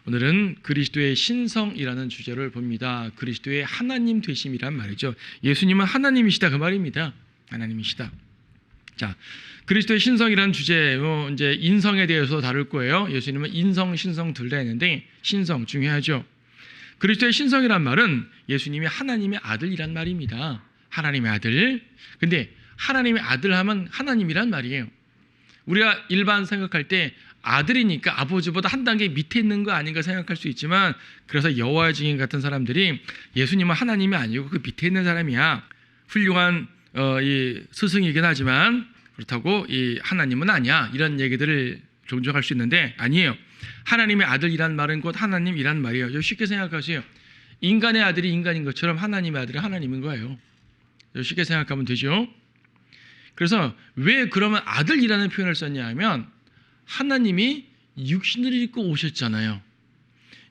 오늘은 그리스도의 신성이라는 주제를 봅니다. 그리스도의 하나님 되심이란 말이죠. 예수님은 하나님이시다 그 말입니다. 하나님이시다. 자, 그리스도의 신성이라는 주제, 이제 인성에 대해서 다룰 거예요. 예수님은 인성, 신성 둘 다 했는데 신성 중요하죠. 그리스도의 신성이란 말은 예수님이 하나님의 아들이란 말입니다. 하나님의 아들. 근데 하나님의 아들 하면 하나님이란 말이에요. 우리가 일반 생각할 때 아들이니까 아버지보다 한 단계 밑에 있는 거 아닌가 생각할 수 있지만, 그래서 여호와의 증인 같은 사람들이 예수님은 하나님이 아니고 그 밑에 있는 사람이야. 훌륭한 이 스승이긴 하지만 그렇다고 이 하나님은 아니야. 이런 얘기들을 종종 할 수 있는데 아니에요. 하나님의 아들이란 말은 곧 하나님이란 말이에요. 쉽게 생각하세요. 인간의 아들이 인간인 것처럼 하나님의 아들이 하나님인 거예요. 쉽게 생각하면 되죠. 그래서 왜 그러면 아들이라는 표현을 썼냐 하면, 하나님이 육신을 입고 오셨잖아요.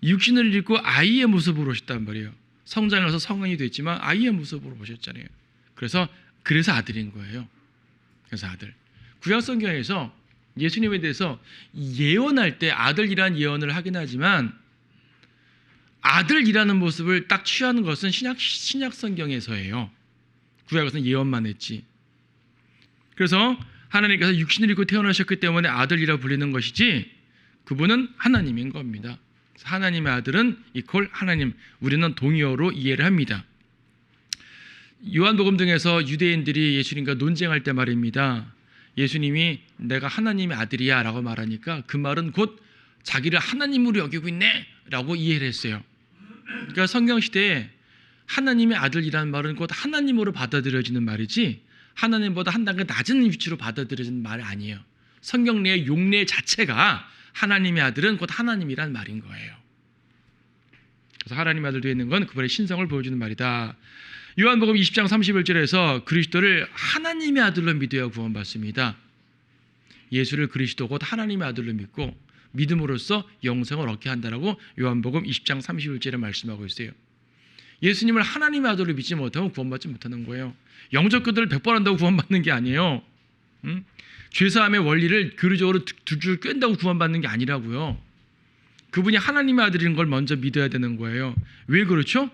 육신을 입고 아이의 모습으로 오셨단 말이에요. 성장해서 성인이 됐지만 아이의 모습으로 오셨잖아요. 그래서 아들인 거예요. 그래서 아들. 구약 성경에서 예수님에 대해서 예언할 때 아들이란 예언을 하긴 하지만, 아들이라는 모습을 딱 취하는 것은 신약 성경에서예요. 구약에서는 예언만 했지. 그래서 하나님께서 육신을 입고 태어나셨기 때문에 아들이라 불리는 것이지, 그분은 하나님인 겁니다. 하나님의 아들은 이퀄 하나님, 우리는 동의어로 이해를 합니다. 요한복음 등에서 유대인들이 예수님과 논쟁할 때 말입니다. 예수님이 내가 하나님의 아들이야 라고 말하니까 그 말은 곧 자기를 하나님으로 여기고 있네 라고 이해를 했어요. 그러니까 성경시대에 하나님의 아들이라는 말은 곧 하나님으로 받아들여지는 말이지, 하나님보다 한 단계 낮은 위치로 받아들여지는 말이 아니에요. 성경 내의 용례 자체가 하나님의 아들은 곧 하나님이란 말인 거예요. 그래서 하나님의 아들 되어 있는 건 그분의 신성을 보여주는 말이다. 요한복음 20장 31절에서 그리스도를 하나님의 아들로 믿어야 구원받습니다. 예수를 그리스도 곧 하나님의 아들로 믿고 믿음으로써 영생을 얻게 한다라고 요한복음 20장 31절에 말씀하고 있어요. 예수님을 하나님의 아들로 믿지 못하면 구원받지 못하는 거예요. 영적 기도를 100번 한다고 구원받는 게 아니에요. 죄사함의 원리를 교리적으로 두 줄 꿰다고 구원받는 게 아니라고요. 그분이 하나님의 아들인 걸 먼저 믿어야 되는 거예요. 왜 그렇죠?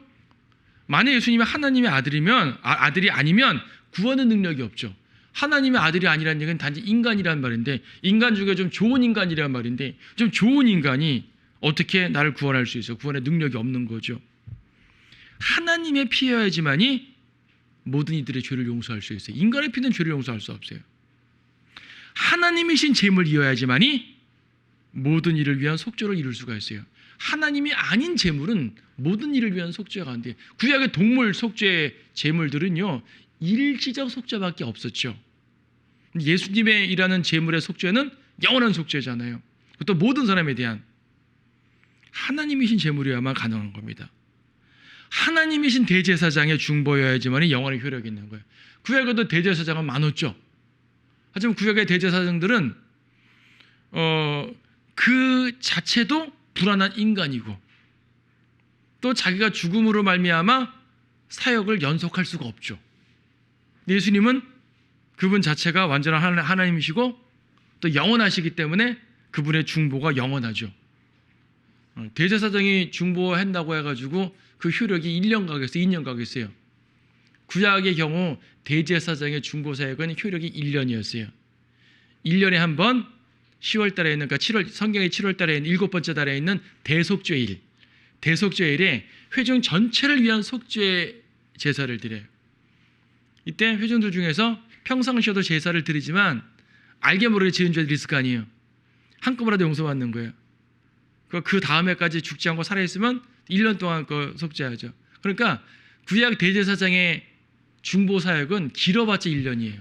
만약 예수님이 하나님의 아들이 아니면 구원의 능력이 없죠. 하나님의 아들이 아니라는 얘기는 단지 인간이란 말인데, 인간 중에 좀 좋은 인간이란 말인데, 좀 좋은 인간이 어떻게 나를 구원할 수 있어요? 구원의 능력이 없는 거죠. 하나님의 피여야지만이 모든 이들의 죄를 용서할 수 있어요. 인간의 피는 죄를 용서할 수 없어요. 하나님이신 제물 이어야지만이 모든 일을 위한 속죄를 이룰 수가 있어요. 하나님이 아닌 제물은 모든 일을 위한 속죄가 안 돼요. 구약의 동물 속죄 제물들은요, 일시적 속죄밖에 없었죠. 예수님의 일하는 제물의 속죄는 영원한 속죄잖아요. 또 모든 사람에 대한 하나님이신 제물이어야만 가능한 겁니다. 하나님이신 대제사장의 중보여야지만 영원의 효력이 있는 거예요. 구약에도 대제사장은 많았죠. 하지만 구약의 대제사장들은 그 자체도 불완한 인간이고, 또 자기가 죽음으로 말미암아 사역을 연속할 수가 없죠. 예수님은 그분 자체가 완전한 하나님이시고 또 영원하시기 때문에 그분의 중보가 영원하죠. 대제사장이 중보한다고 해가지고 그 효력이 1년 가겠어요? 2년 가겠어요? 구약의 경우 대제사장의 중보 사역은 효력이 1년이었어요. 1년에 한 번 10월 달에 있는, 그러니까 성경의 7월 달에 있는 7번째 달에 있는 대속죄일, 대속죄일에 회중 전체를 위한 속죄 제사를 드려요. 이때 회중들 중에서 평상시에도 제사를 드리지만 알게 모르게 지은 죄들이 있을 거 아니에요. 한꺼번에 용서받는 거예요. 그 다음에까지 죽지 않고 살아있으면 1년 동안 속죄하죠. 그러니까 구약 대제사장의 중보 사역은 길어봤자 1년이에요.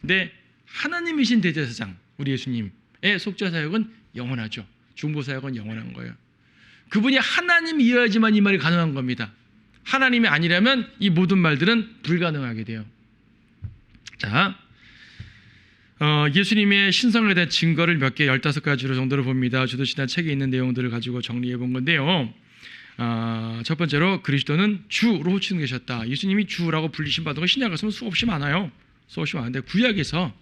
근데 하나님이신 대제사장, 우리 예수님의 속죄 사역은 영원하죠. 중보 사역은 영원한 거예요. 그분이 하나님이어야지만 이 말이 가능한 겁니다. 하나님이 아니라면 이 모든 말들은 불가능하게 돼요. 자, 예수님의 신성에 대한 증거를 몇 개 15가지로 정도로 봅니다. 저도 지난 책에 있는 내용들을 가지고 정리해 본 건데요. 첫 번째로 그리스도는 주로 호칭 계셨다. 예수님이 주라고 불리신 바가 신약에서는 수없이 많아요. 수없이 많은데 구약에서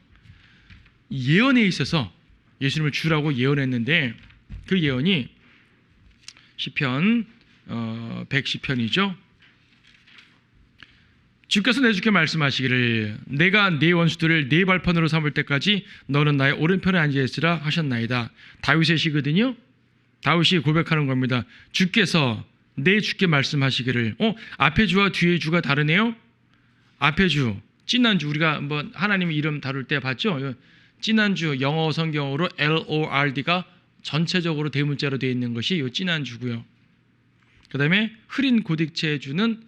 예언에 있어서 예수님을 주라고 예언했는데, 그 예언이 시편 110편이죠. 주께서 내 주께 말씀하시기를 내가 네 원수들을 네 발판으로 삼을 때까지 너는 나의 오른편에 앉아있으라 하셨나이다. 다윗의 시거든요. 다윗이 고백하는 겁니다. 주께서 내 주께 말씀하시기를. 앞에 주와 뒤에 주가 다르네요. 앞에 주, 진한 주, 우리가 한번 하나님의 이름 다룰 때 봤죠. 진한 주, 영어 성경어로 LORD가 전체적으로 대문자로 되어 있는 것이 이 진한 주고요. 그 다음에 흐린 고딕체의 주는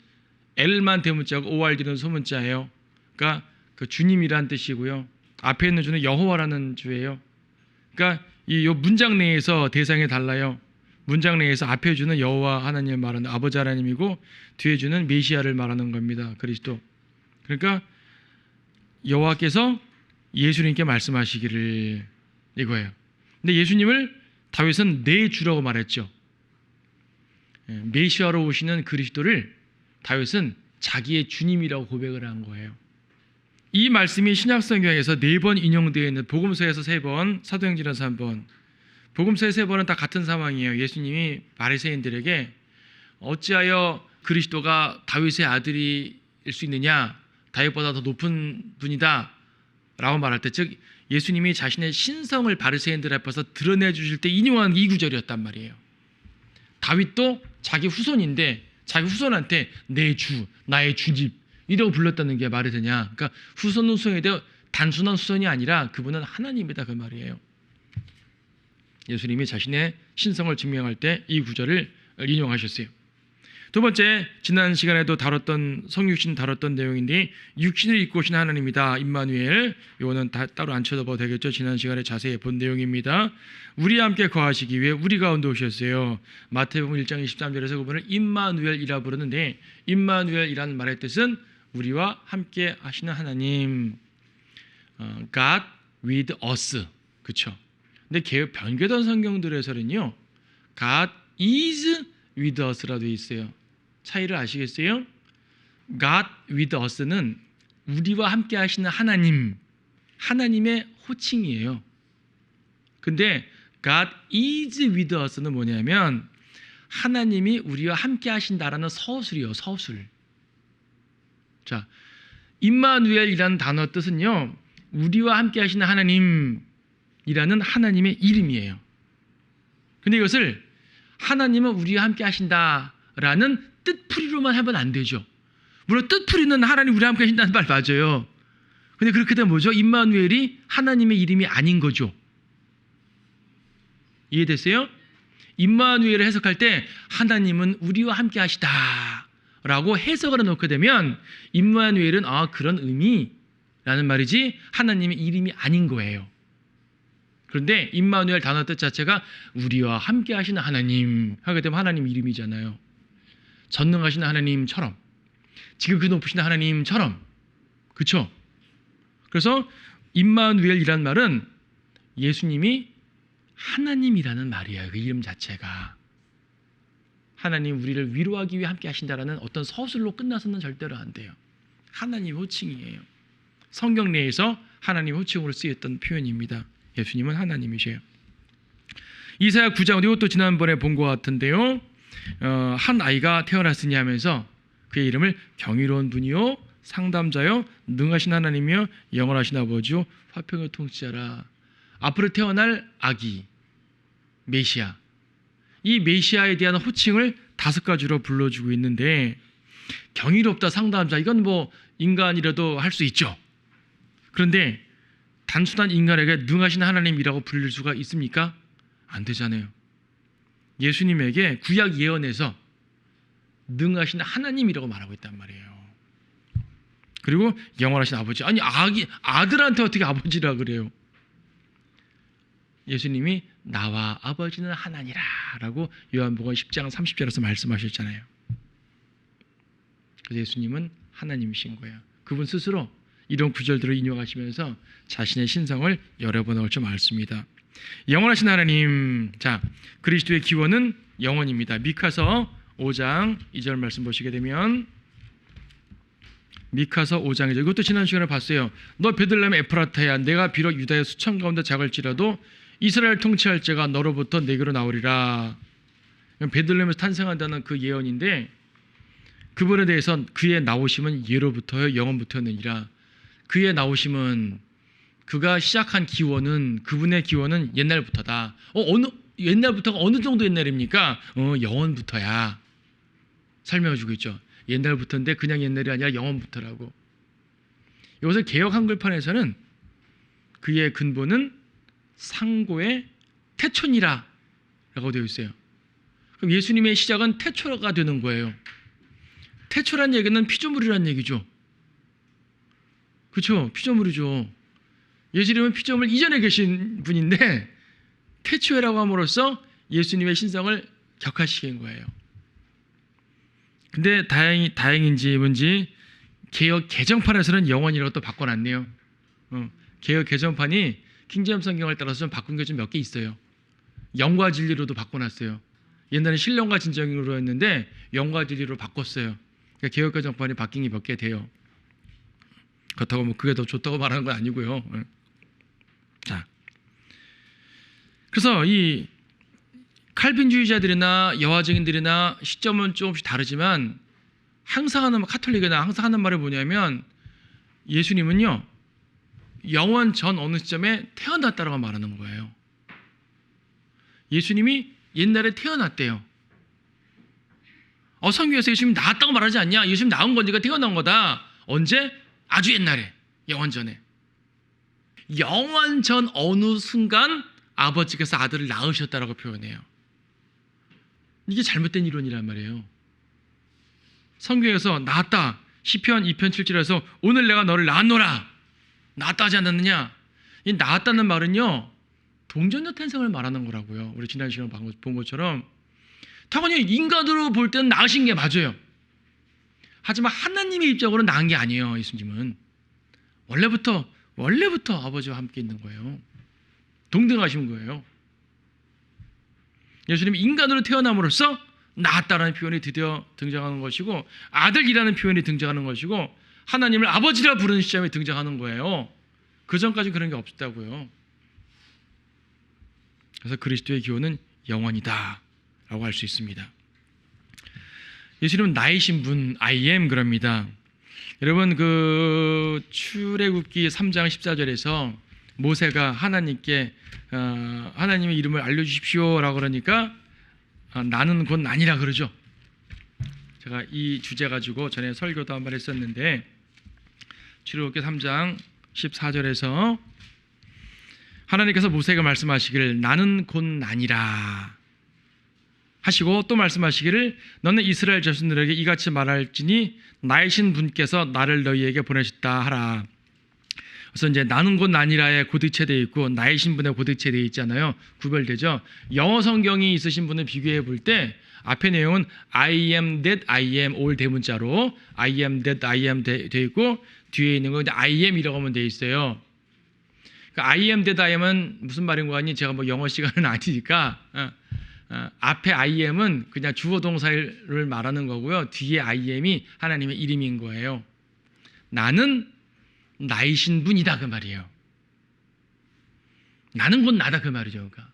L만 대문자고 ORD는 소문자예요. 그러니까 그 주님이란 뜻이고요. 앞에 있는 주는 여호와라는 주예요. 그러니까 이 문장 내에서 대상이 달라요. 문장 내에서 앞에 주는 여호와 하나님을 말하는 아버지 하나님이고 뒤에 주는 메시아를 말하는 겁니다. 그리스도. 그러니까 여호와께서 예수님께 말씀하시기를 이거예요. 근데 예수님을 다윗은 내 주라고 말했죠. 메시아로 오시는 그리스도를 다윗은 자기의 주님이라고 고백을 한 거예요. 이 말씀이 신약성경에서 4번 인용되어 있는 복음서에서 3번, 사도행전에서 1번. 복음서의 3번은 다 같은 상황이에요. 예수님이 바리새인들에게 어찌하여 그리스도가 다윗의 아들일 수 있느냐? 다윗보다 더 높은 분이다 라고 말할 때, 즉 예수님이 자신의 신성을 바리새인들 앞에서 드러내 주실 때 인용한 이 구절이었단 말이에요. 다윗도 자기 후손인데 자기 후손한테 내 주, 나의 주집 이라고 불렀다는 게 말이 되냐? 그러니까 후손은 후손인데 단순한 후손이 아니라 그분은 하나님이다 그 말이에요. 예수님이 자신의 신성을 증명할 때 이 구절을 인용하셨어요. 두 번째, 지난 시간에도 성육신 다뤘던 내용인데 육신을 입고 오신 하나님이다. 임마누엘. 이거는 다 따로 안 쳐다봐도 되겠죠. 지난 시간에 자세히 본 내용입니다. 우리와 함께 거하시기 위해 우리 가운데 오셨어요. 마태복음 1장 23절에서 그분을 임마누엘이라 부르는데 임마누엘이라는 말의 뜻은 우리와 함께 하시는 하나님. God with us. 그렇죠. 근데 변개된 성경들에서는요. God is with us라고 되어 있어요. 차이를 아시겠어요? God with us는 우리와 함께 하시는 하나님, 하나님의 호칭이에요. 근데 God is with us는 뭐냐면 하나님이 우리와 함께 하신다라는 서술이요. 서술. 자, 임마누엘이라는 단어 뜻은요. 우리와 함께 하시는 하나님이라는 하나님의 이름이에요. 근데 이것을 하나님은 우리와 함께 하신다라는 뜻풀이로만 하면 안 되죠. 물론 뜻풀이는 하나님 우리와 함께 하신다는 말 맞아요. 근데 그렇게 되면 뭐죠? 임마누엘이 하나님의 이름이 아닌 거죠. 이해됐어요? 임마누엘을 해석할 때 하나님은 우리와 함께 하시다라고 해석을 해놓게 되면 임마누엘은 그런 의미라는 말이지 하나님의 이름이 아닌 거예요. 그런데 임마누엘 단어 뜻 자체가 우리와 함께 하시는 하나님 하게 되면 하나님 이름이잖아요. 전능하시는 하나님처럼, 지극히 높으신 하나님처럼, 그렇죠? 그래서 임마누엘이란 말은 예수님이 하나님이라는 말이에요. 그 이름 자체가. 하나님 우리를 위로하기 위해 함께 하신다라는 어떤 서술로 끝나서는 절대로 안 돼요. 하나님 호칭이에요. 성경 내에서 하나님 호칭으로 쓰였던 표현입니다. 예수님은 하나님이세요. 이사야 9장, 이것도 지난번에 본 것 같은데요. 한 아이가 태어났으니 하면서 그의 이름을 경이로운 분이요 상담자요 능하신 하나님이요 영원하신 아버지요 화평의 통치자라. 앞으로 태어날 아기 메시아, 이 메시아에 대한 호칭을 5가지로 불러주고 있는데 경이롭다 상담자, 이건 뭐 인간이라도 할 수 있죠. 그런데 단순한 인간에게 능하신 하나님이라고 불릴 수가 있습니까? 안 되잖아요. 예수님에게 구약 예언에서 능하신 하나님이라고 말하고 있단 말이에요. 그리고 영원하신 아버지. 아니 아들한테 어떻게 아버지라 그래요? 예수님이 나와 아버지는 하나니라 라고 요한복음 10장 30절에서 말씀하셨잖아요. 그래서 예수님은 하나님이신 거예요. 그분 스스로 이런 구절들을 인용하시면서 자신의 신성을 여러 번 얽혀 말씀니다. 영원하신 하나님. 자, 그리스도의 기원은 영원입니다. 미카서 5장 2절 말씀 보시게 되면 미카서 5장 2절, 이것도 지난 시간에 봤어요. 너 베들레헴 에프라타야, 내가 비록 유다의 수천 가운데 작을지라도 이스라엘 통치할 자가 너로부터 내게로 나오리라. 베들레헴에서 탄생한다는 그 예언인데 그분에 대해서 그의 나오심은 예로부터요 영원부터느니라. 그의 나오심은 그가 시작한 기원은 그분의 기원은 옛날부터다. 어느 옛날부터가 어느 정도 옛날입니까? 영원부터야. 설명해 주고 있죠. 옛날부터인데 그냥 옛날이 아니라 영원부터라고. 이것을 개역 한글판에서는 그의 근본은 상고의 태초니라 라고 되어 있어요. 그럼 예수님의 시작은 태초가 되는 거예요. 태초란 얘기는 피조물이란 얘기죠. 그렇죠? 피조물이죠. 예수님은 피조물 이전에 계신 분인데 태초라고 함으로써 예수님의 신성을 격화시킨 거예요. 근데 다행인지 뭔지 개역 개정판에서는 영원이라고 또 바꿔놨네요. 개역 개정판이 킹제임스 성경을 따라서 좀 바꾼 게 좀 몇 개 있어요. 영과 진리로도 바꿔놨어요. 옛날에 신령과 진정으로 했는데 영과 진리로 바꿨어요. 그러니까 개역 개정판이 바뀐 게 몇 개 돼요. 그렇다고 뭐 그게 더 좋다고 말하는 건 아니고요. 자, 그래서 이 칼빈주의자들이나 여화정인들이나 시점은 조금씩 다르지만 항상 하는 카톨릭이나 항상 하는 말이 뭐냐면 예수님은요 영원 전 어느 시점에 태어났다라고 말하는 거예요. 예수님이 옛날에 태어났대요. 성경에서 예수님이 나왔다고 말하지 않냐? 예수님 나온 거니까 태어난 거다. 언제? 아주 옛날에, 영원 전에. 영원 전 어느 순간 아버지께서 아들을 낳으셨다라고 표현해요. 이게 잘못된 이론이란 말이에요. 성경에서 낳았다. 시편 2편 7절에서 오늘 내가 너를 낳았노라. 낳았다 하지 않았느냐? 이 낳았다는 말은요. 동전녀 탄생을 말하는 거라고요. 우리 지난 시간에 본 것처럼 당연히 인간으로 볼 때는 낳으신 게 맞아요. 하지만 하나님의 입장으로는 낳은 게 아니에요. 예수님은 원래부터 아버지와 함께 있는 거예요. 동등하신 거예요. 예수님이 인간으로 태어남으로써 낳았다라는 표현이 드디어 등장하는 것이고 아들이라는 표현이 등장하는 것이고 하나님을 아버지라 부르는 시점에 등장하는 거예요. 그 전까지 그런 게 없었다고요. 그래서 그리스도의 기원은 영원이다 라고 할 수 있습니다. 예수님은 나이신 분, I am 그럽니다. 여러분 그 출애굽기 3장 14절에서 모세가 하나님께 하나님의 이름을 알려주십시오 라고 그러니까 나는 곧 아니라 그러죠. 제가 이 주제 가지고 전에 설교도 한번 했었는데 출애굽기 3장 14절에서 하나님께서 모세에게 말씀하시기를 나는 곧 아니라 하시고 또 말씀하시기를 너는 이스라엘 자손들에게 이같이 말할지니 나이신 분께서 나를 너희에게 보내셨다 하라. 그래서 이제 나는 곧 아니라에 고득체되어 있고 나이신 분의 고득체되어 있잖아요. 구별되죠. 영어 성경이 있으신 분을 비교해 볼 때 앞의 내용은 I am that I am 올 대문자로 I am that I am 되어 있고 뒤에 있는 거 I am이라고 하면 되어 있어요. 그러니까 I am that I am은 무슨 말인 거 아니? 제가 뭐 영어 시간은 아니니까 앞에 I am은 그냥 주어 동사를 말하는 거고요. 뒤에 I am이 하나님의 이름인 거예요. 나는 나이신 분이다 그 말이에요. 나는 곧 나다 그 말이죠. 그러니까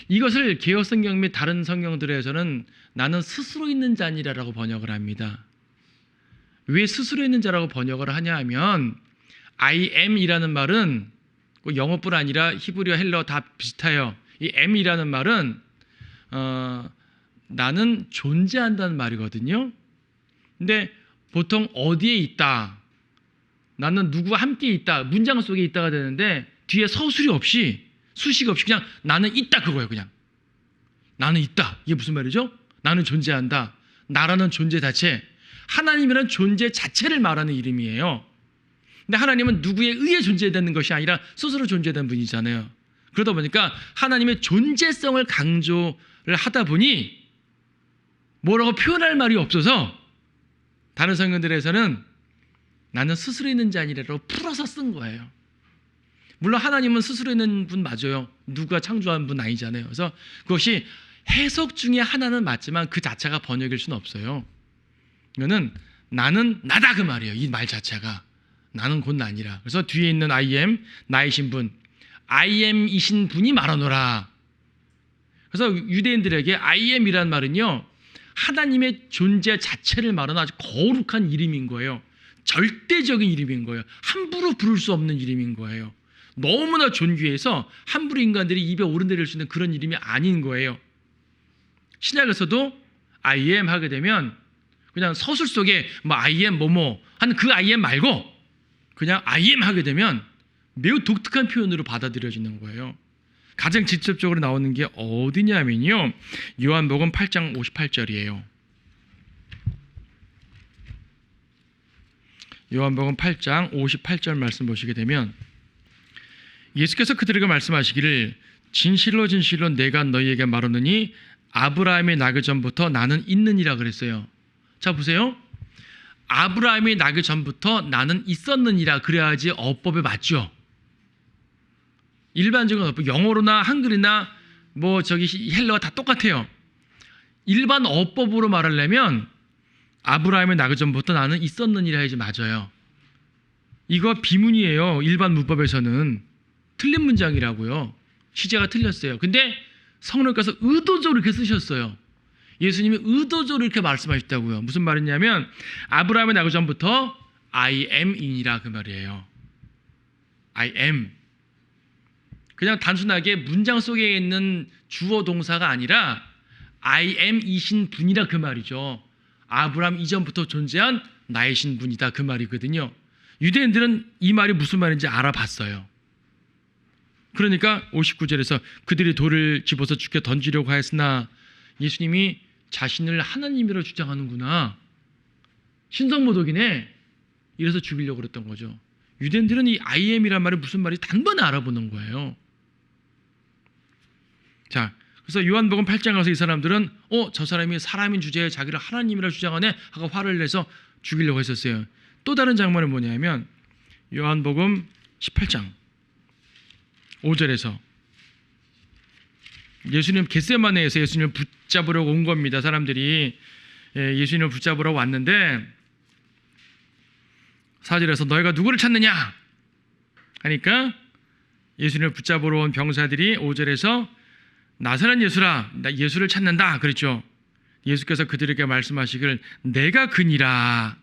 이것을 개역 성경 및 다른 성경들에서는 나는 스스로 있는 자니라라고 번역을 합니다. 왜 스스로 있는 자라고 번역을 하냐 하면 I am이라는 말은 영어뿐 아니라 히브리어 헬러 다 비슷해요. 이 am이라는 말은 나는 존재한다는 말이거든요. 근데 보통 어디에 있다, 나는 누구와 함께 있다, 문장 속에 있다가 되는데 뒤에 서술이 없이 수식 없이 그냥 나는 있다 그거예요. 그냥 나는 있다. 이게 무슨 말이죠? 나는 존재한다. 나라는 존재 자체, 하나님이라는 존재 자체를 말하는 이름이에요. 근데 하나님은 누구에 의해 존재되는 것이 아니라 스스로 존재된 분이잖아요. 그러다 보니까 하나님의 존재성을 강조를 하다 보니 뭐라고 표현할 말이 없어서 다른 성경들에서는 나는 스스로 있는 자 아니라고 풀어서 쓴 거예요. 물론 하나님은 스스로 있는 분 맞아요. 누가 창조한 분 아니잖아요. 그래서 그것이 해석 중에 하나는 맞지만 그 자체가 번역일 수는 없어요. 이거는 나는 나다 그 말이에요. 이 말 자체가 나는 곧 나니라. 그래서 뒤에 있는 I am 나이신 분, I am이신 분이 말하노라. 그래서 유대인들에게 I am이라는 말은요, 하나님의 존재 자체를 말하는 아주 거룩한 이름인 거예요. 절대적인 이름인 거예요. 함부로 부를 수 없는 이름인 거예요. 너무나 존귀해서 함부로 인간들이 입에 오르내릴 수 있는 그런 이름이 아닌 거예요. 신약에서도 I am 하게 되면 그냥 서술 속에 뭐 I am 뭐뭐 하는 그 I am 말고 그냥 I am 하게 되면 매우 독특한 표현으로 받아들여지는 거예요. 가장 직접적으로 나오는 게 어디냐면요, 요한복음 8장 58절이에요. 요한복음 8장 58절 말씀 보시게 되면 예수께서 그들에게 말씀하시기를 진실로 진실로 내가 너희에게 말하노니 아브라함이 나기 전부터 나는 있느니라 그랬어요. 자 보세요. 아브라함이 나기 전부터 나는 있었느니라 그래야지 어법에 맞죠. 일반적인 어법, 영어로나 한글이나 뭐 저기 헬러가 다 똑같아요. 일반 어법으로 말하려면 아브라함이 나기 전부터 나는 있었느니라 해야지 맞아요. 이거 비문이에요. 일반 문법에서는 틀린 문장이라고요. 시제가 틀렸어요. 근데 성령께서 의도적으로 이렇게 쓰셨어요. 예수님이 의도적으로 이렇게 말씀하셨다고요. 무슨 말이냐면 아브라함이 나기 전부터 I am이니라 그 말이에요. I am. 그냥 단순하게 문장 속에 있는 주어 동사가 아니라 I am이신 분이라 그 말이죠. 아브라함 이전부터 존재한 나이신 분이다 그 말이거든요. 유대인들은 이 말이 무슨 말인지 알아봤어요. 그러니까 59절에서 그들이 돌을 집어서 죽게 던지려고 하였으나 예수님이 자신을 하나님이라고 주장하는구나, 신성모독이네, 이래서 죽이려고 그랬던 거죠. 유대인들은 이 I am이란 말이 무슨 말인지 단번에 알아보는 거예요. 자, 그래서 요한복음 8장 가서 이 사람들은 저 사람이 사람인 주제에 자기를 하나님이라 주장하네 하고 화를 내서 죽이려고 했었어요. 또 다른 장면은 뭐냐면 요한복음 18장 5절에서 예수님 겟세마네에서 예수님을 붙잡으려고 온 겁니다. 사람들이 예수님을 붙잡으러 왔는데 4절에서 너희가 누구를 찾느냐 하니까 예수님을 붙잡으러 온 병사들이 5절에서 나사렛 예수라, 나 예수를 찾는다 그랬죠. 예수께서 그들에게 말씀하시길 내가 그니라.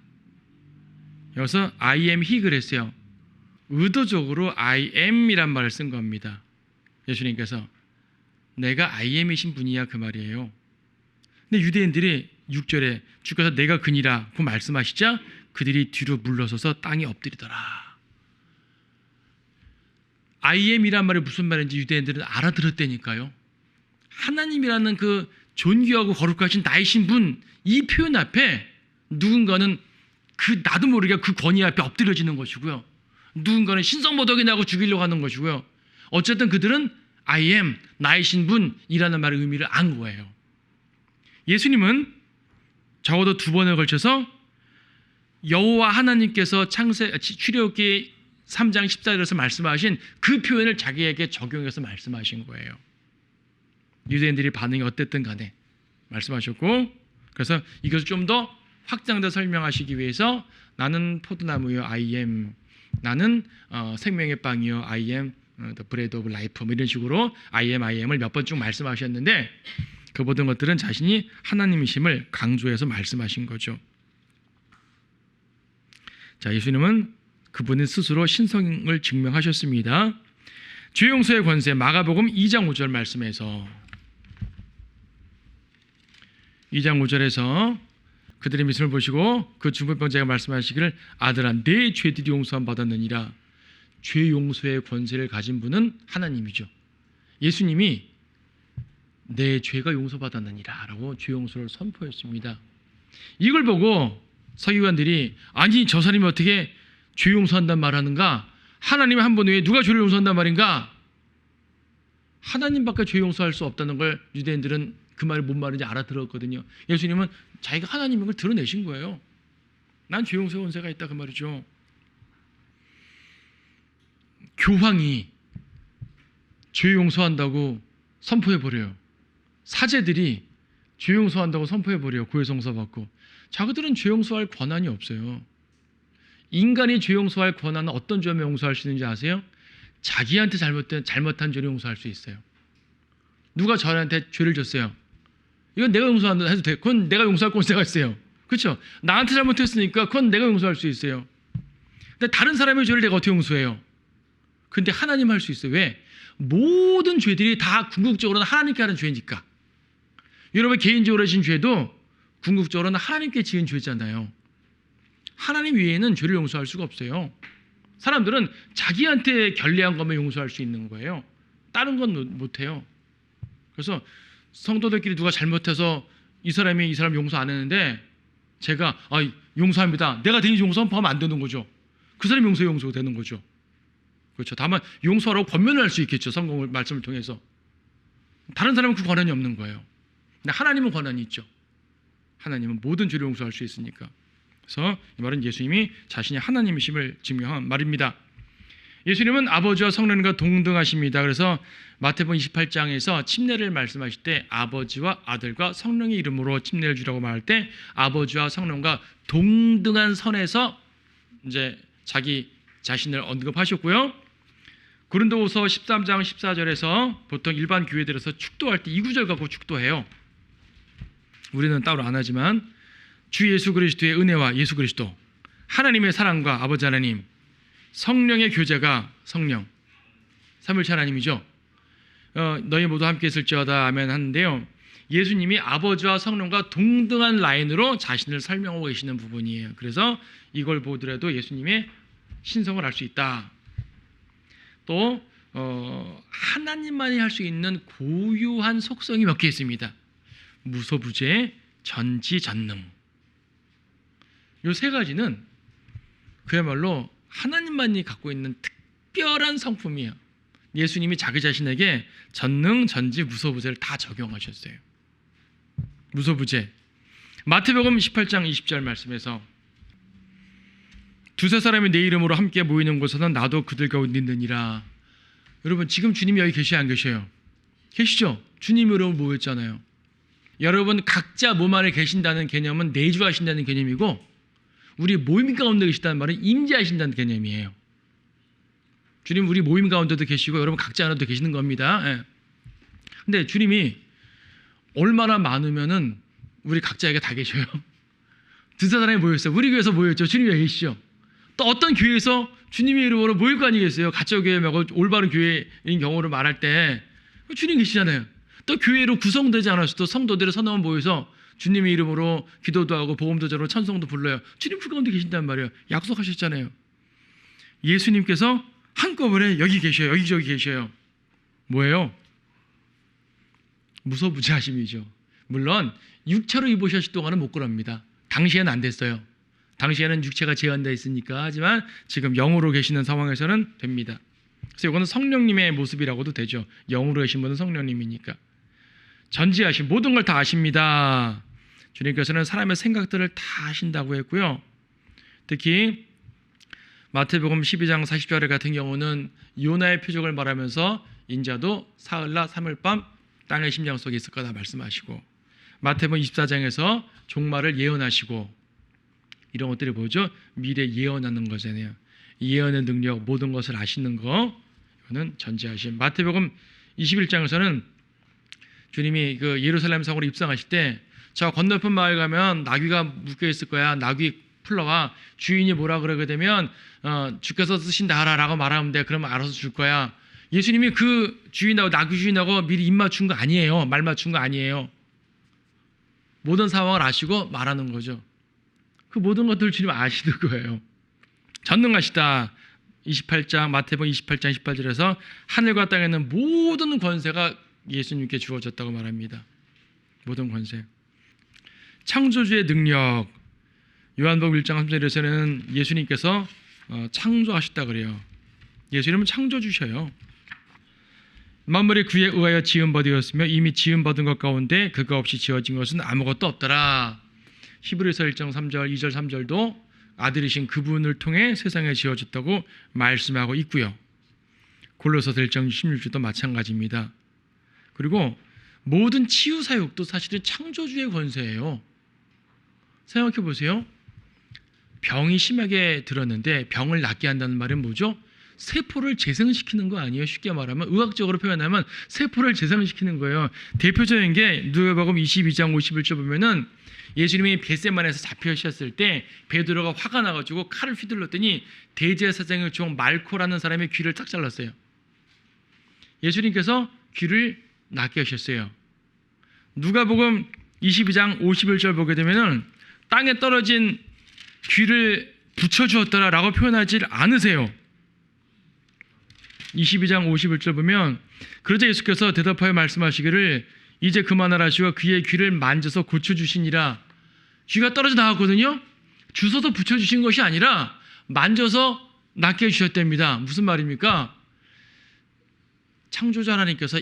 여기서 I am he 그랬어요. 의도적으로 I am이란 말을 쓴 겁니다. 예수님께서 내가 I am이신 분이야 그 말이에요. 근데 유대인들이 6절에 주께서 내가 그니라 그 말씀하시자 그들이 뒤로 물러서서 땅에 엎드리더라. I am이란 말이 무슨 말인지 유대인들은 알아들었다니까요. 하나님이라는 그 존귀하고 거룩하신 나이신 분, 이 표현 앞에 누군가는 그 나도 모르게 그 권위 앞에 엎드려지는 것이고요. 누군가는 신성모독이 나고 죽이려고 하는 것이고요. 어쨌든 그들은 I am, 나이신 분이라는 말의 의미를 안 거예요. 예수님은 적어도 2번에 걸쳐서 여호와 하나님께서 출애굽기 3장 14절에서 말씀하신 그 표현을 자기에게 적용해서 말씀하신 거예요. 유대인들이 반응이 어땠든 간에 말씀하셨고, 그래서 이것을 좀 더 확장돼 설명하시기 위해서 나는 포도나무요 I am, 나는 생명의 빵이요 I am the bread of life, 뭐 이런 식으로 I am을 몇 번 쭉 말씀하셨는데 그 모든 것들은 자신이 하나님이심을 강조해서 말씀하신 거죠. 자, 예수님은 그분은 스스로 신성을 증명하셨습니다. 죄 용서의 권세, 마가복음 2장 5절 말씀에서 2장 5절에서 그들의 미움을 보시고 그 중풍병자가 말씀하시기를 아들아 내 죄들이 용서함 받았느니라. 죄 용서의 권세를 가진 분은 하나님이죠. 예수님이 내 죄가 용서받았느니라 라고 죄 용서를 선포했습니다. 이걸 보고 서기관들이 아니 저 사람이 어떻게 죄 용서한단 말하는가? 하나님 한 분 외에 누가 죄를 용서한단 말인가? 하나님밖에 죄 용서할 수 없다는 걸 유대인들은 그 말이 뭔 말인지 알아들었거든요. 예수님은 자기가 하나님인 걸 드러내신 거예요. 난 죄 용서의 권세가 있다 그 말이죠. 교황이 죄 용서한다고 선포해버려요. 사제들이 죄 용서한다고 선포해버려요. 고해성사 받고. 자기들은 죄 용서할 권한이 없어요. 인간이 죄 용서할 권한은 어떤 죄면 용서할 수 있는지 아세요? 자기한테 잘못한 죄를 용서할 수 있어요. 누가 저한테 죄를 졌어요. 이건 내가 용서한다 해도 돼. 그건 내가 용서할 권세가 있어요. 그렇죠? 나한테 잘못했으니까 그건 내가 용서할 수 있어요. 근데 다른 사람의 죄를 내가 어떻게 용서해요? 근데 하나님 할 수 있어요. 왜? 모든 죄들이 다 궁극적으로는 하나님께 하는 죄니까. 여러분 개인적으로 하신 죄도 궁극적으로는 하나님께 지은 죄잖아요. 하나님 외에는 죄를 용서할 수가 없어요. 사람들은 자기한테 결례한 것만 용서할 수 있는 거예요. 다른 건 못해요. 그래서 성도들끼리 누가 잘못해서 이 사람 용서 안 했는데 제가 용서합니다. 내가 대신 용서하면 안 되는 거죠. 그 사람이 용서가 되는 거죠. 그렇죠. 다만 용서하라고 권면을 할 수 있겠죠. 성경을 말씀을 통해서. 다른 사람은 그 권한이 없는 거예요. 근데 하나님은 권한이 있죠. 하나님은 모든 죄를 용서할 수 있으니까. 그래서 이 말은 예수님이 자신이 하나님이심을 증명한 말입니다. 예수님은 아버지와 성령님과 동등하십니다. 그래서 마태복음 28장에서 침례를 말씀하실 때 아버지와 아들과 성령의 이름으로 침례를 주라고 말할 때 아버지와 성령과 동등한 선에서 이제 자기 자신을 언급하셨고요. 고린도후서 13장 14절에서 보통 일반 교회들에서 축도할 때 이 구절 갖고 축도해요. 우리는 따로 안 하지만 주 예수 그리스도의 은혜와 예수 그리스도 하나님의 사랑과 아버지 하나님 성령의 교제가 성령 삼위일체 하나님이죠. 너희 모두 함께 있을지어다 아멘 하는데요. 예수님이 아버지와 성령과 동등한 라인으로 자신을 설명하고 계시는 부분이에요. 그래서 이걸 보더라도 예수님의 신성을 알 수 있다. 또 하나님만이 할 수 있는 고유한 속성이 몇 개 있습니다. 무소부재, 전지전능. 이 세 가지는 그야말로 하나님만이 갖고 있는 특별한 성품이에요. 예수님이 자기 자신에게 전능, 전지, 무소부재를 다 적용하셨어요. 무소부재. 마태복음 18장 20절 말씀에서 두세 사람이 내 이름으로 함께 모이는 곳에서는 나도 그들 가운데 있느니라. 여러분 지금 주님이 여기 계셔요 안 계셔요? 계시죠? 주님 이름으로 모였잖아요. 여러분 각자 몸 안에 계신다는 개념은 내주하신다는 개념이고 우리 모임 가운데 계시다는 말은 임재하신다는 개념이에요. 주님 우리 모임 가운데도 계시고 여러분 각자 안에도 계시는 겁니다. 예. 근데 주님이 얼마나 많으면은 우리 각자에게 다 계셔요. 두세 사람이 모였어요. 우리 교회에서 모였죠. 주님이 여기 계시죠. 또 어떤 교회에서 주님의 이름으로 모일 거 아니겠어요. 가짜교회하고 올바른 교회인 경우를 말할 때 주님 계시잖아요. 또 교회로 구성되지 않았어도 성도들의 서너만 모여서 주님의 이름으로 기도도 하고 복음도 전하고 찬송도 불러요. 주님 그 가운데 계신단 말이에요. 약속하셨잖아요. 예수님께서 한꺼번에 여기 계셔요. 여기저기 계셔요. 뭐예요? 무소부재하심이죠. 물론 육체로 입으셨을 동안은 못 그럽니다. 당시에는 안 됐어요. 당시에는 육체가 제한되어 있으니까. 하지만 지금 영으로 계시는 상황에서는 됩니다. 그래서 이거는 성령님의 모습이라고도 되죠. 영으로 계신 분은 성령님이니까. 전지하신 모든 걸 다 아십니다. 주님께서는 사람의 생각들을 다 아신다고 했고요. 특히 마태복음 12장 40절 같은 경우는 요나의 표적을 말하면서 인자도 사흘날 삼흘밤 땅의 심장 속에 있을 거다 말씀하시고 마태복음 24장에서 종말을 예언하시고 이런 것들이 뭐죠? 미래 예언하는 거잖아요. 예언의 능력, 모든 것을 아시는 거 이거는 전지하심. 마태복음 21장에서는 주님이 그 예루살렘 성으로 입성하실 때 저 건너편 마을 가면 나귀가 묶여 있을 거야. 나귀 풀러가 주인이 뭐라 그러게 되면 주께서 쓰신다 하라라고 말하면 돼. 그러면 알아서 줄 거야. 예수님이 그 주인하고 나귀 주인하고 미리 입 맞춘 거 아니에요. 말 맞춘 거 아니에요. 모든 상황을 아시고 말하는 거죠. 그 모든 것들을 주님 아시는 거예요. 전능하시다. 28장 마태복음 28장 18절에서 하늘과 땅에 있는 모든 권세가 예수님께 주어졌다고 말합니다. 모든 권세. 창조주의 능력. 요한복음 1장 3절에서는 예수님께서 창조하셨다 그래요. 예수님은 창조주셔요. 만물이 그에 의하여 지음받으었으며 이미 지음받은 것 가운데 그가 없이 지어진 것은 아무것도 없더라. 히브리서 1장 3절 2절 3절도 아들이신 그분을 통해 세상에 지어졌다고 말씀하고 있고요. 골로새서 1장 16절도 마찬가지입니다. 그리고 모든 치유 사역도 사실은 창조주의 권세예요. 생각해 보세요. 병이 심하게 들었는데 병을 낫게 한다는 말은 뭐죠? 세포를 재생시키는 거 아니에요? 쉽게 말하면 의학적으로 표현하면 세포를 재생시키는 거예요. 대표적인 게 누가복음 22장 51절 보면은 예수님이 겟세마네에서 잡혀오셨을 때 베드로가 화가 나가지고 칼을 휘둘렀더니 대제사장의 종 말코라는 사람의 귀를 딱 잘랐어요. 예수님께서 귀를 낫게 하셨어요. 누가복음 22장 51절 보게 되면은 땅에 떨어진 귀를 붙여주었더라라고 표현하지 않으세요. 22장 51절 보면 그러자 예수께서 대답하여 말씀하시기를 이제 그만하라 하시고 그의 귀를 만져서 고쳐주시니라. 귀가 떨어져 나왔거든요. 주워서 붙여주신 것이 아니라 만져서 낫게 해주셨답니다. 무슨 말입니까? 창조자 하나님께서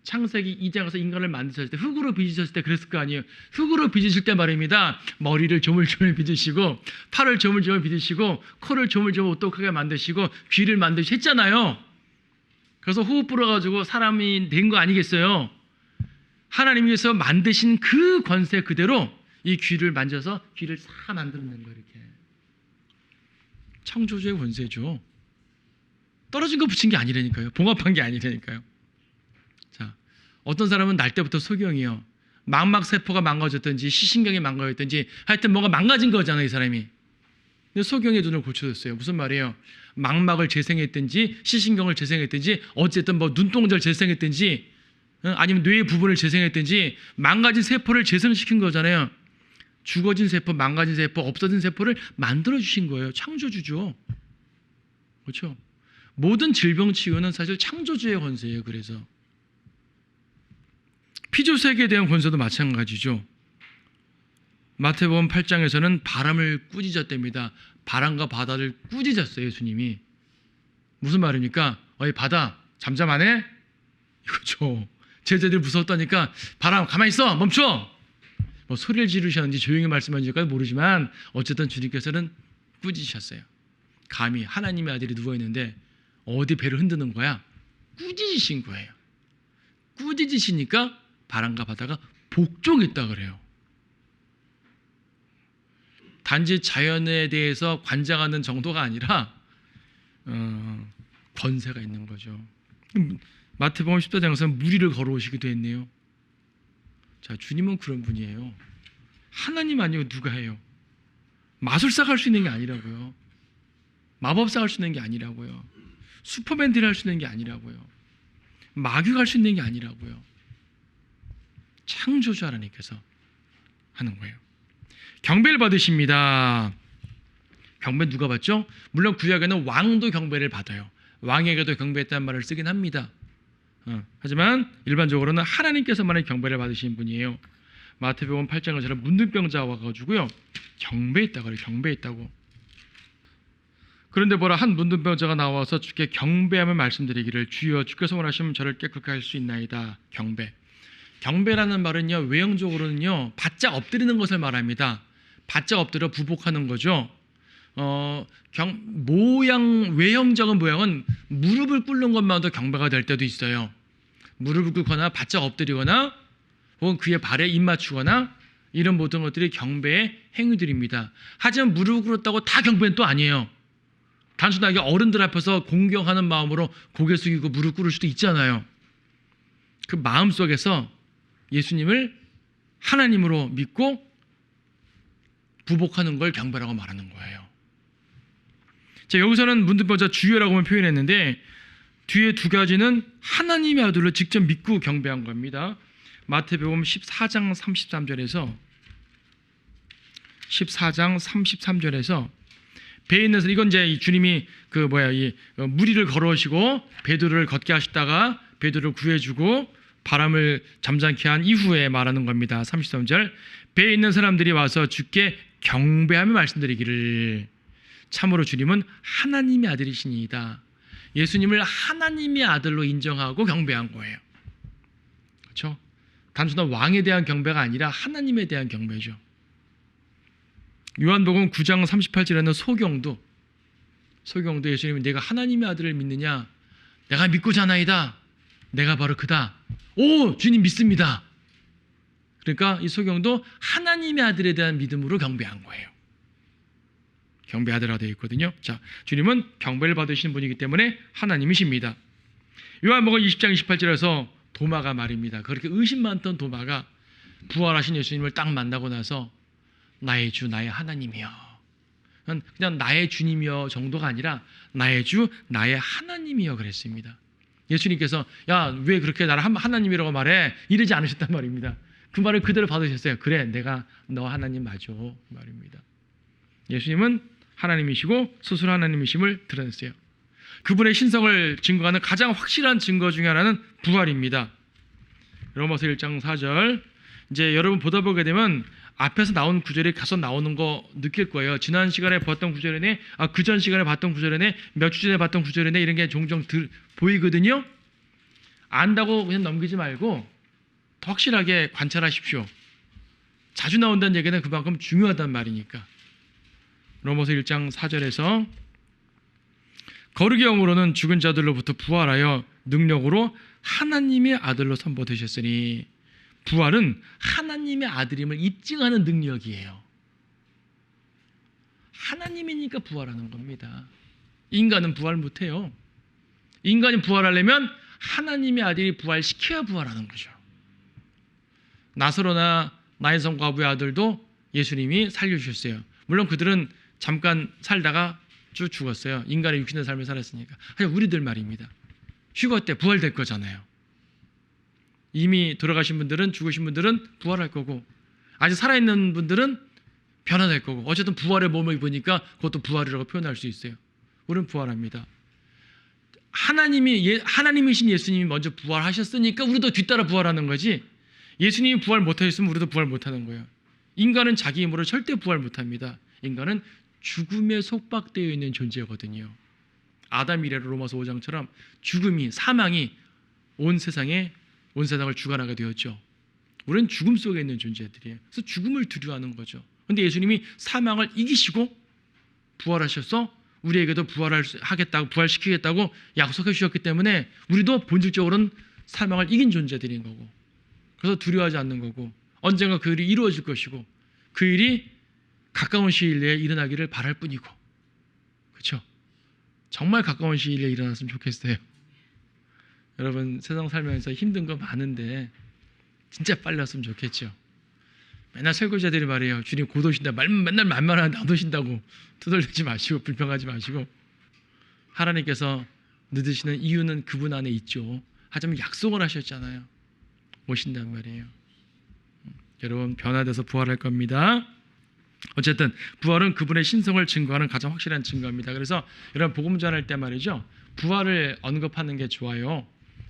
창세기 2장에서 인간을 만드셨을 때 흙으로 빚으셨을 때 그랬을 거 아니에요. 흙으로 빚으실 때 말입니다. 머리를 조물조물 빚으시고 팔을 조물조물 빚으시고 코를 조물조물 오똑하게 만드시고 귀를 만드셨잖아요. 그래서 호흡 불어가지고 사람이 된 거 아니겠어요? 하나님께서 만드신 그 권세 그대로 이 귀를 만져서 귀를 싹 만들어낸 거예요. 이렇게 창조주의 권세죠. 떨어진 거 붙인 게 아니라니까요. 봉합한 게 아니라니까요. 자, 어떤 사람은 날 때부터 소경이요. 망막세포가 망가졌든지 시신경이 망가졌든지 하여튼 뭐가 망가진 거잖아요. 이 사람이. 근데 소경의 눈을 고쳐줬어요. 무슨 말이에요? 망막을 재생했든지 시신경을 재생했든지 어쨌든 뭐 눈동자를 재생했든지 아니면 뇌의 부분을 재생했든지 망가진 세포를 재생시킨 거잖아요. 죽어진 세포, 망가진 세포, 없어진 세포를 만들어주신 거예요. 창조주죠. 그렇죠? 모든 질병 치유는 사실 창조주의 권세예요. 그래서 피조세계에 대한 권세도 마찬가지죠. 마태복음 8장에서는 바람을 꾸짖었답니다. 바람과 바다를 꾸짖었어요. 예수님이. 무슨 말입니까? 어이 바다 잠잠하네? 이거죠. 제자들이 무서웠다니까 바람 가만히 있어 멈춰. 뭐 소리를 지르셨는지 조용히 말씀하셨는지 모르지만 어쨌든 주님께서는 꾸짖으셨어요. 감히 하나님의 아들이 누워있는데 어디 배를 흔드는 거야? 꾸짖으신 거예요. 꾸짖으시니까 바람과 바다가 복종했다 그래요. 단지 자연에 대해서 관장하는 정도가 아니라 권세가 있는 거죠. 마태복음 14장에서 무리를 걸어오시기도 했네요. 자, 주님은 그런 분이에요. 하나님 아니고 누가 해요? 마술사가 할 수 있는 게 아니라고요. 마법사가 할 수 있는 게 아니라고요. 슈퍼맨들이 할 수 있는 게 아니라고요. 마귀가 할 수 있는 게 아니라고요. 창조주 하나님께서 하는 거예요. 경배를 받으십니다. 경배 누가 받죠? 물론 구약에는 왕도 경배를 받아요. 왕에게도 경배했다는 말을 쓰긴 합니다. 하지만 일반적으로는 하나님께서만의 경배를 받으신 분이에요. 마태복음 8장처럼 문둥병자가 와가지고요 경배했다고 그래요. 경배했다고. 그런데 뭐라 한 문둥병자가 나와서 주께 경배함을 말씀드리기를 주여 주께서 원하시면 저를 깨끗하게 할 수 있나이다. 경배. 경배라는 말은요 외형적으로는요 바짝 엎드리는 것을 말합니다. 바짝 엎드려 부복하는 거죠. 외형적인 모양은 무릎을 꿇는 것만도 경배가 될 때도 있어요. 무릎을 꿇거나 바짝 엎드리거나 혹은 그의 발에 입 맞추거나 이런 모든 것들이 경배의 행위들입니다. 하지만 무릎을 꿇었다고 다 경배는 또 아니에요. 단순하게 어른들 앞에서 공경하는 마음으로 고개 숙이고 무릎 꿇을 수도 있잖아요. 그 마음 속에서 예수님을 하나님으로 믿고 부복하는 걸 경배라고 말하는 거예요. 자, 여기서는 문둥병자 주여라고만 표현했는데 뒤에 두 가지는 하나님의 아들로 직접 믿고 경배한 겁니다. 마태복음 14장 33절에서 배에 있는 사람, 이건 이제 주님이 무리를 걸어오시고 베드로를 걷게 하시다가 베드로를 구해주고 바람을 잠잠케 한 이후에 말하는 겁니다. 33절 배에 있는 사람들이 와서 주께 경배하며 말씀드리기를 참으로 주님은 하나님의 아들이시니이다. 예수님을 하나님의 아들로 인정하고 경배한 거예요. 그렇죠? 단순한 왕에 대한 경배가 아니라 하나님에 대한 경배죠. 요한복음 9장 38절에는 소경도 예수님이 내가 하나님의 아들을 믿느냐? 내가 믿고자나이다. 내가 바로 그다. 오, 주님 믿습니다. 그러니까 이 소경도 하나님의 아들에 대한 믿음으로 경배한 거예요. 경배하더라 되어 있거든요. 자, 주님은 경배를 받으시는 분이기 때문에 하나님이십니다. 요한복음 20장 28절에서 도마가 말입니다. 그렇게 의심 많던 도마가 부활하신 예수님을 딱 만나고 나서 나의 주 나의 하나님이여, 그냥 나의 주님이여 정도가 아니라 나의 주 나의 하나님이여 그랬습니다. 예수님께서 야, 왜 그렇게 나를 하나님이라고 말해? 이러지 않으셨단 말입니다. 그 말을 그대로 받으셨어요. 그래, 내가 너 하나님 맞아 말입니다. 예수님은 하나님이시고 스스로 하나님이심을 드러냈어요. 그분의 신성을 증거하는 가장 확실한 증거 중에 하나는 부활입니다. 로마서 1장 4절, 이제 여러분 보다 보게 되면 앞에서 나온 구절이 계속 나오는 거 느낄 거예요. 지난 시간에 봤던 구절이네, 그전 시간에 봤던 구절이네, 몇 주 전에 봤던 구절이네, 이런 게 종종 보이거든요. 안다고 그냥 넘기지 말고 더 확실하게 관찰하십시오. 자주 나온다는 얘기는 그만큼 중요하단 말이니까. 로마서 1장 4절에서 거룩의 영으로는 죽은 자들로부터 부활하여 능력으로 하나님의 아들로 선포되셨으니, 부활은 하나님의 아들임을 입증하는 능력이에요. 하나님이니까 부활하는 겁니다. 인간은 부활 못해요. 인간이 부활하려면 하나님의 아들이 부활시켜야 부활하는 거죠. 나사로나 나인성 과부의 아들도 예수님이 살려주셨어요. 물론 그들은 잠깐 살다가 쭉 죽었어요. 인간의 육신의 삶을 살았으니까. 하지만 우리들 말입니다. 휴거 때 부활될 거잖아요. 이미 돌아가신 분들은, 죽으신 분들은 부활할 거고, 아직 살아있는 분들은 변화될 거고, 어쨌든 부활의 몸을 입으니까 그것도 부활이라고 표현할 수 있어요. 우리는 부활합니다. 하나님이신 예수님이 먼저 부활하셨으니까 우리도 뒤따라 부활하는 거지, 예수님이 부활 못하셨으면 우리도 부활 못하는 거예요. 인간은 자기 힘으로 절대 부활 못합니다. 인간은 죽음에 속박되어 있는 존재거든요. 아담 이래로 로마서 5장처럼 죽음이, 사망이 온 세상을 주관하게 되었죠. 우리는 죽음 속에 있는 존재들이에요. 그래서 죽음을 두려워하는 거죠. 그런데 예수님이 사망을 이기시고 부활하셔서 우리에게도 부활시키겠다고 약속해 주셨기 때문에 우리도 본질적으로는 사망을 이긴 존재들인 거고, 그래서 두려워하지 않는 거고, 언젠가 그 일이 이루어질 것이고, 그 일이 가까운 시일 내에 일어나기를 바랄 뿐이고, 그렇죠? 정말 가까운 시일 내에 일어났으면 좋겠어요. 여러분, 세상 살면서 힘든 거 많은데 진짜 빨리 왔으면 좋겠죠. 맨날 설교자들이 말해요. 주님 곧 오신다. 맨날 말만 하는데 안 오신다고 투덜대지 마시고 불평하지 마시고, 하나님께서 늦으시는 이유는 그분 안에 있죠. 하지만 약속을 하셨잖아요. 오신단 말이에요. 여러분, 변화돼서 부활할 겁니다. 어쨌든 부활은 그분의 신성을 증거하는 가장 확실한 증거입니다. 그래서 여러분 복음 전할 때 말이죠, 부활을 언급하는 게 좋아요.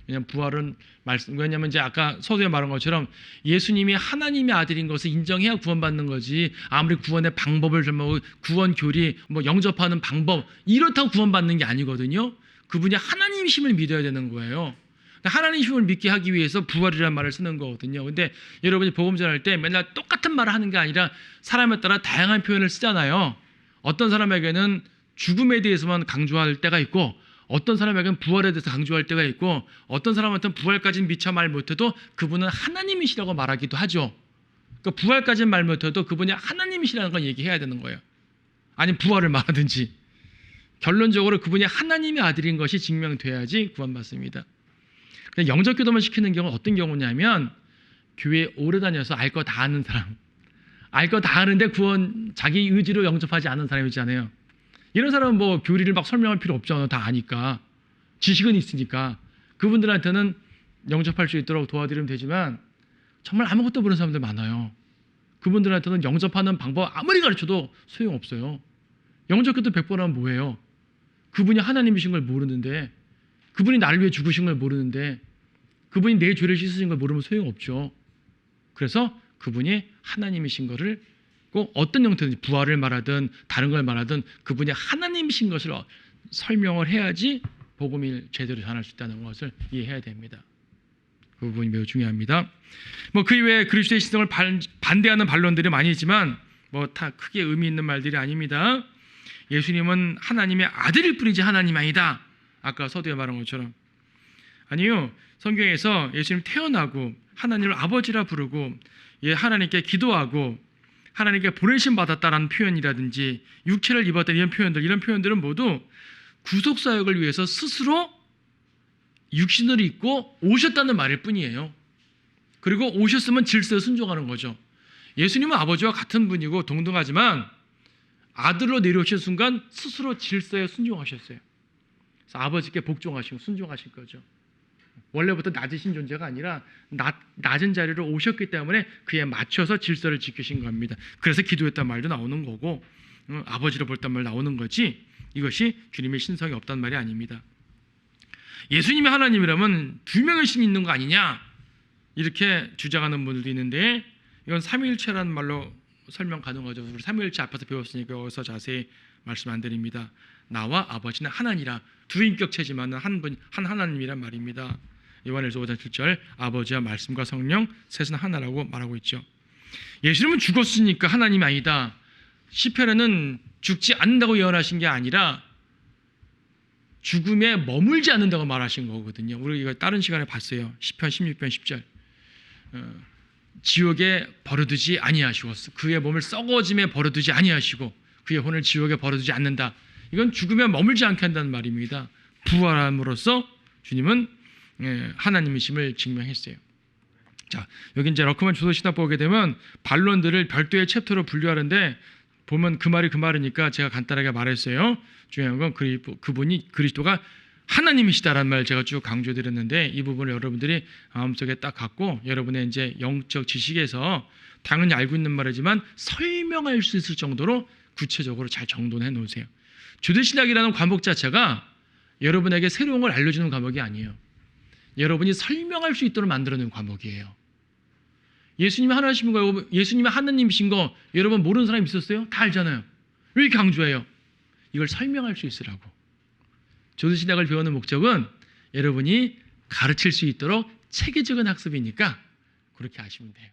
왜냐하면 이제 아까 서두에 말한 것처럼 예수님이 하나님의 아들인 것을 인정해야 구원받는 거지, 아무리 구원의 방법을 설명하고 구원 교리, 영접하는 방법 이렇다고 구원받는 게 아니거든요. 그분이 하나님이심을 믿어야 되는 거예요. 하나님이심을 믿게 하기 위해서 부활이라는 말을 쓰는 거거든요. 근데 여러분이 복음 전할 때 맨날 똑같은 말을 하는 게 아니라 사람에 따라 다양한 표현을 쓰잖아요. 어떤 사람에게는 죽음에 대해서만 강조할 때가 있고, 어떤 사람에게는 부활에 대해서 강조할 때가 있고, 어떤 사람한테는 부활까지는 미처 말 못해도 그분은 하나님이시라고 말하기도 하죠. 그러니까 부활까지는 말 못해도 그분이 하나님이시라는 걸 얘기해야 되는 거예요. 아니면 부활을 말하든지. 결론적으로 그분이 하나님의 아들인 것이 증명돼야지 구원받습니다. 영접기도만 시키는 경우는 어떤 경우냐면, 교회에 오래 다녀서 알 거 다 아는 사람, 알 거 다 아는데 자기 의지로 영접하지 않은 사람 있잖아요. 이런 사람은 교리를 막 설명할 필요 없잖아요. 다 아니까. 지식은 있으니까. 그분들한테는 영접할 수 있도록 도와드리면 되지만, 정말 아무것도 모르는 사람들 많아요. 그분들한테는 영접하는 방법 아무리 가르쳐도 소용없어요. 영접기도 100번 하면 뭐예요? 그분이 하나님이신 걸 모르는데, 그분이 나를 위해 죽으신 걸 모르는데, 그분이 내 죄를 씻으신 걸 모르면 소용없죠. 그래서 그분이 하나님이신 것을 꼭 어떤 형태든지, 부활을 말하든 다른 걸 말하든 그분이 하나님이신 것을 설명을 해야지 복음을 제대로 전할 수 있다는 것을 이해해야 됩니다. 그 부분이 매우 중요합니다. 그 이외에 그리스도의 신성을 반대하는 반론들이 많이 있지만 다 크게 의미 있는 말들이 아닙니다. 예수님은 하나님의 아들일 뿐이지 하나님 아니다. 아까 서두에 말한 것처럼. 아니요, 성경에서 예수님 태어나고 하나님을 아버지라 부르고 하나님께 기도하고 하나님께 보내심 받았다라는 표현이라든지 육체를 입었다 이런 표현들은 모두 구속 사역을 위해서 스스로 육신을 입고 오셨다는 말일 뿐이에요. 그리고 오셨으면 질서에 순종하는 거죠. 예수님은 아버지와 같은 분이고 동등하지만 아들로 내려오신 순간 스스로 질서에 순종하셨어요. 그래서 아버지께 복종하시고 순종하신 거죠. 원래부터 낮으신 존재가 아니라 낮은 자리로 오셨기 때문에 그에 맞춰서 질서를 지키신 겁니다. 그래서 기도했단 말도 나오는 거고 아버지로 볼단 말 나오는 거지, 이것이 주님의 신성이 없단 말이 아닙니다. 예수님이 하나님이라면 두 명의 신이 있는 거 아니냐 이렇게 주장하는 분들도 있는데, 이건 삼위일체라는 말로 설명 가능하죠. 우리 삼위일체 앞에서 배웠으니까 여기서 자세히 말씀 안 드립니다. 나와 아버지는 하나니라. 두 인격체지만 한 하나님이란 말입니다. 요한일서 5장 7절 아버지와 말씀과 성령 셋은 하나라고 말하고 있죠. 예수님은 죽었으니까 하나님이 아니다. 시편에는 죽지 않는다고 예언하신 게 아니라 죽음에 머물지 않는다고 말하신 거거든요. 우리 이거 다른 시간에 봤어요. 시편 16편 10절 지옥에 버려두지 아니하시고 그의 몸을 썩어짐에 버려두지 아니하시고 그의 혼을 지옥에 버려두지 않는다. 이건 죽음에 머물지 않게 한다는 말입니다. 부활함으로써 주님은 하나님이심을 증명했어요. 자, 여기 이제 러크만 조선시대 보게 되면 반론들을 별도의 챕터로 분류하는데 보면 그 말이 그 말이니까 제가 간단하게 말했어요. 중요한 건 그분이 그리스도가 하나님이시다라는 말 제가 쭉 강조드렸는데, 이 부분을 여러분들이 마음속에 딱 갖고 여러분의 이제 영적 지식에서 당연히 알고 있는 말이지만 설명할 수 있을 정도로 구체적으로 잘 정돈해 놓으세요. 주대신학이라는 과목 자체가 여러분에게 새로운 걸 알려주는 과목이 아니에요. 여러분이 설명할 수 있도록 만들어낸 과목이에요. 예수님이 하나님이신 거, 예수님이 하나님이신 거 여러분 모르는 사람 있었어요? 다 알잖아요. 왜 이렇게 강조해요? 이걸 설명할 수 있으라고. 조선신학을 배우는 목적은 여러분이 가르칠 수 있도록 체계적인 학습이니까 그렇게 하시면 돼요.